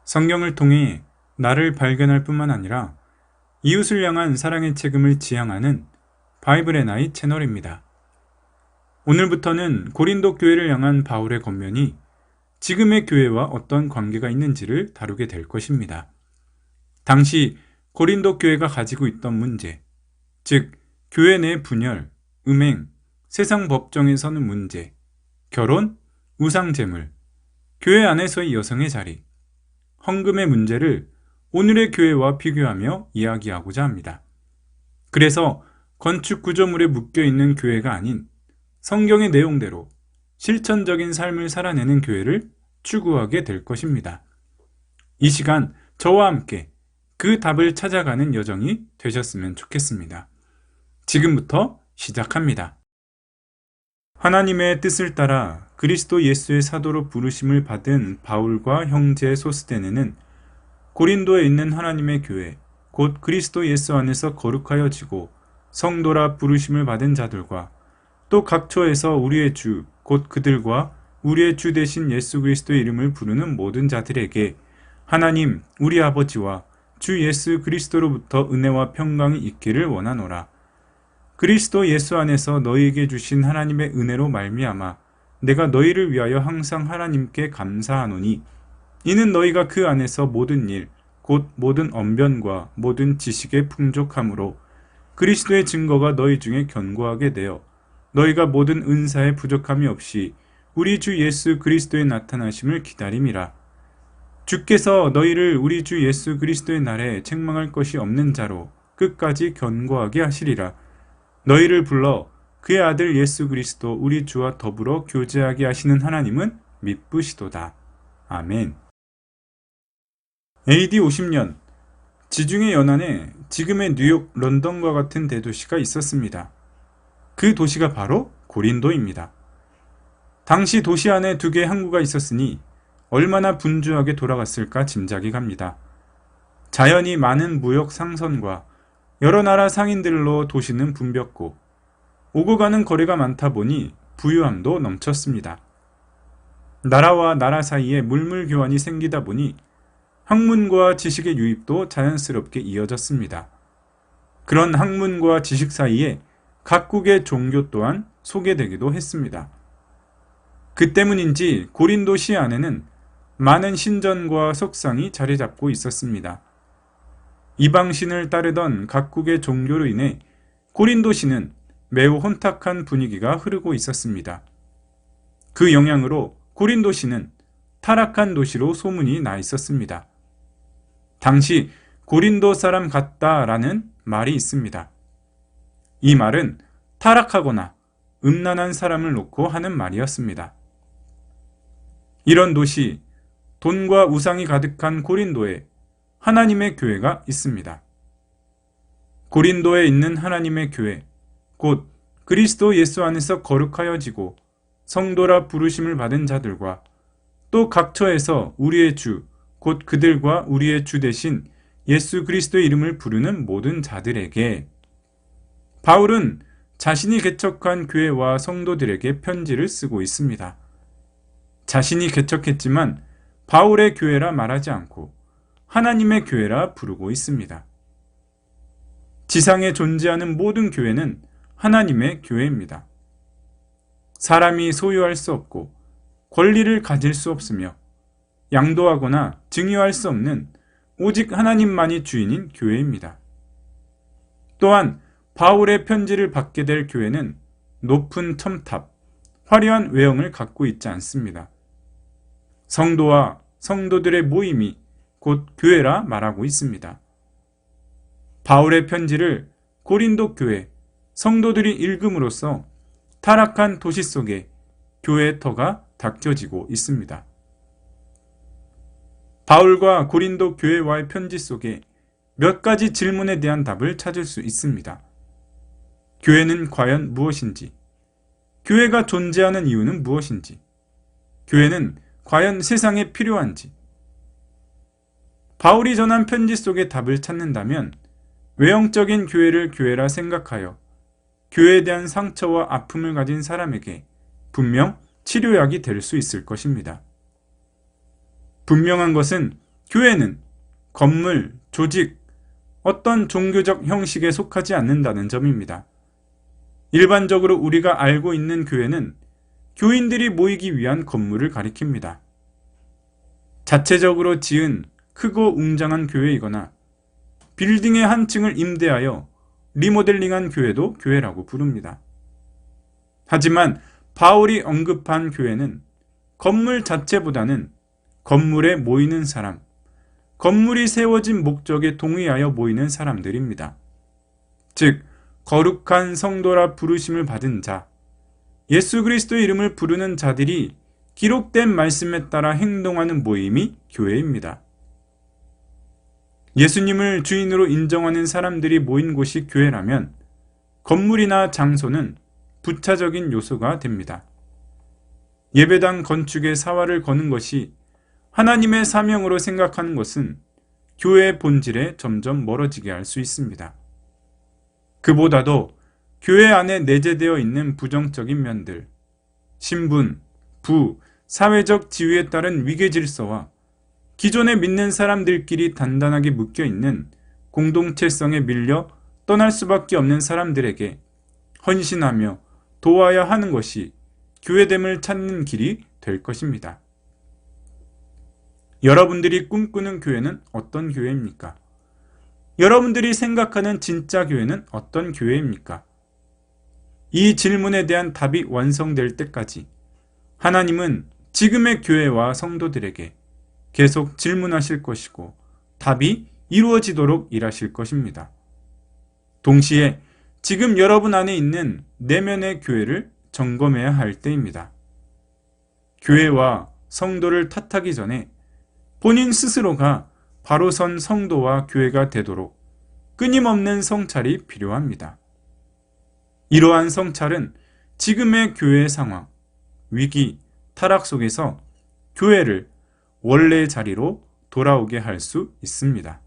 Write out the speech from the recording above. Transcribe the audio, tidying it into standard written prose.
성경을 통해 나를 발견할 뿐만 아니라 이웃을 향한 사랑의 책임을 지향하는 바이블의 나이 채널입니다. 오늘부터는 고린도 교회를 향한 바울의 권면이 지금의 교회와 어떤 관계가 있는지를 다루게 될 것입니다. 당시 고린도 교회가 가지고 있던 문제, 즉 교회 내 분열, 음행, 세상 법정에 서는 문제, 결혼, 우상제물, 교회 안에서의 여성의 자리, 헌금의 문제를 오늘의 교회와 비교하며 이야기하고자 합니다. 그래서 건축 구조물에 묶여있는 교회가 아닌 성경의 내용대로 실천적인 삶을 살아내는 교회를 추구하게 될 것입니다. 이 시간 저와 함께 그 답을 찾아가는 여정이 되셨으면 좋겠습니다. 지금부터 시작합니다. 하나님의 뜻을 따라 그리스도 예수의 사도로 부르심을 받은 바울과 형제 소스데네는 고린도에 있는 하나님의 교회, 곧 그리스도 예수 안에서 거룩하여지고 성도라 부르심을 받은 자들과 또 각처에서 우리의 주, 곧 그들과 우리의 주 되신 예수 그리스도의 이름을 부르는 모든 자들에게 하나님 우리 아버지와 주 예수 그리스도로부터 은혜와 평강이 있기를 원하노라. 그리스도 예수 안에서 너희에게 주신 하나님의 은혜로 말미암아 내가 너희를 위하여 항상 하나님께 감사하노니 이는 너희가 그 안에서 모든 일, 곧 모든 언변과 모든 지식의 풍족함으로 그리스도의 증거가 너희 중에 견고하게 되어 너희가 모든 은사에 부족함이 없이 우리 주 예수 그리스도의 나타나심을 기다림이라. 주께서 너희를 우리 주 예수 그리스도의 날에 책망할 것이 없는 자로 끝까지 견고하게 하시리라. 너희를 불러 그의 아들 예수 그리스도 우리 주와 더불어 교제하게 하시는 하나님은 미쁘시도다. 아멘. AD 50년 지중해 연안에 지금의 뉴욕, 런던과 같은 대도시가 있었습니다. 그 도시가 바로 고린도입니다. 당시 도시 안에 두 개의 항구가 있었으니 얼마나 분주하게 돌아갔을까 짐작이 갑니다. 자연히 많은 무역 상선과 여러 나라 상인들로 도시는 붐볐고 오고 가는 거리가 많다 보니 부유함도 넘쳤습니다. 나라와 나라 사이에 물물 교환이 생기다 보니 학문과 지식의 유입도 자연스럽게 이어졌습니다. 그런 학문과 지식 사이에 각국의 종교 또한 소개되기도 했습니다. 그 때문인지 고린도 시 안에는 많은 신전과 석상이 자리 잡고 있었습니다. 이방신을 따르던 각국의 종교로 인해 고린도시는 매우 혼탁한 분위기가 흐르고 있었습니다. 그 영향으로 고린도시는 타락한 도시로 소문이 나 있었습니다. 당시 고린도 사람 같다라는 말이 있습니다. 이 말은 타락하거나 음란한 사람을 놓고 하는 말이었습니다. 이런 도시, 돈과 우상이 가득한 고린도에 하나님의 교회가 있습니다. 고린도에 있는 하나님의 교회, 곧 그리스도 예수 안에서 거룩하여지고 성도라 부르심을 받은 자들과 또 각처에서 우리의 주, 곧 그들과 우리의 주 되신 예수 그리스도의 이름을 부르는 모든 자들에게 바울은 자신이 개척한 교회와 성도들에게 편지를 쓰고 있습니다. 자신이 개척했지만 바울의 교회라 말하지 않고 하나님의 교회라 부르고 있습니다. 지상에 존재하는 모든 교회는 하나님의 교회입니다. 사람이 소유할 수 없고 권리를 가질 수 없으며 양도하거나 증여할 수 없는 오직 하나님만이 주인인 교회입니다. 또한 바울의 편지를 받게 될 교회는 높은 첨탑, 화려한 외형을 갖고 있지 않습니다. 성도와 성도들의 모임이 곧 교회라 말하고 있습니다. 바울의 편지를 고린도 교회, 성도들이 읽음으로써 타락한 도시 속에 교회의 터가 닦여지고 있습니다. 바울과 고린도 교회와의 편지 속에 몇 가지 질문에 대한 답을 찾을 수 있습니다. 교회는 과연 무엇인지, 교회가 존재하는 이유는 무엇인지, 교회는 과연 세상에 필요한지. 바울이 전한 편지 속의 답을 찾는다면 외형적인 교회를 교회라 생각하여 교회에 대한 상처와 아픔을 가진 사람에게 분명 치료약이 될 수 있을 것입니다. 분명한 것은 교회는 건물, 조직, 어떤 종교적 형식에 속하지 않는다는 점입니다. 일반적으로 우리가 알고 있는 교회는 교인들이 모이기 위한 건물을 가리킵니다. 자체적으로 지은 크고 웅장한 교회이거나 빌딩의 한 층을 임대하여 리모델링한 교회도 교회라고 부릅니다. 하지만 바울이 언급한 교회는 건물 자체보다는 건물에 모이는 사람, 건물이 세워진 목적에 동의하여 모이는 사람들입니다. 즉, 거룩한 성도라 부르심을 받은 자, 예수 그리스도의 이름을 부르는 자들이 기록된 말씀에 따라 행동하는 모임이 교회입니다. 예수님을 주인으로 인정하는 사람들이 모인 곳이 교회라면 건물이나 장소는 부차적인 요소가 됩니다. 예배당 건축에 사활을 거는 것이 하나님의 사명으로 생각하는 것은 교회의 본질에 점점 멀어지게 할 수 있습니다. 그보다도 교회 안에 내재되어 있는 부정적인 면들, 신분, 부, 사회적 지위에 따른 위계 질서와 기존에 믿는 사람들끼리 단단하게 묶여있는 공동체성에 밀려 떠날 수밖에 없는 사람들에게 헌신하며 도와야 하는 것이 교회됨을 찾는 길이 될 것입니다. 여러분들이 꿈꾸는 교회는 어떤 교회입니까? 여러분들이 생각하는 진짜 교회는 어떤 교회입니까? 이 질문에 대한 답이 완성될 때까지 하나님은 지금의 교회와 성도들에게 계속 질문하실 것이고 답이 이루어지도록 일하실 것입니다. 동시에 지금 여러분 안에 있는 내면의 교회를 점검해야 할 때입니다. 교회와 성도를 탓하기 전에 본인 스스로가 바로 선 성도와 교회가 되도록 끊임없는 성찰이 필요합니다. 이러한 성찰은 지금의 교회의 상황, 위기, 타락 속에서 교회를 원래의 자리로 돌아오게 할 수 있습니다.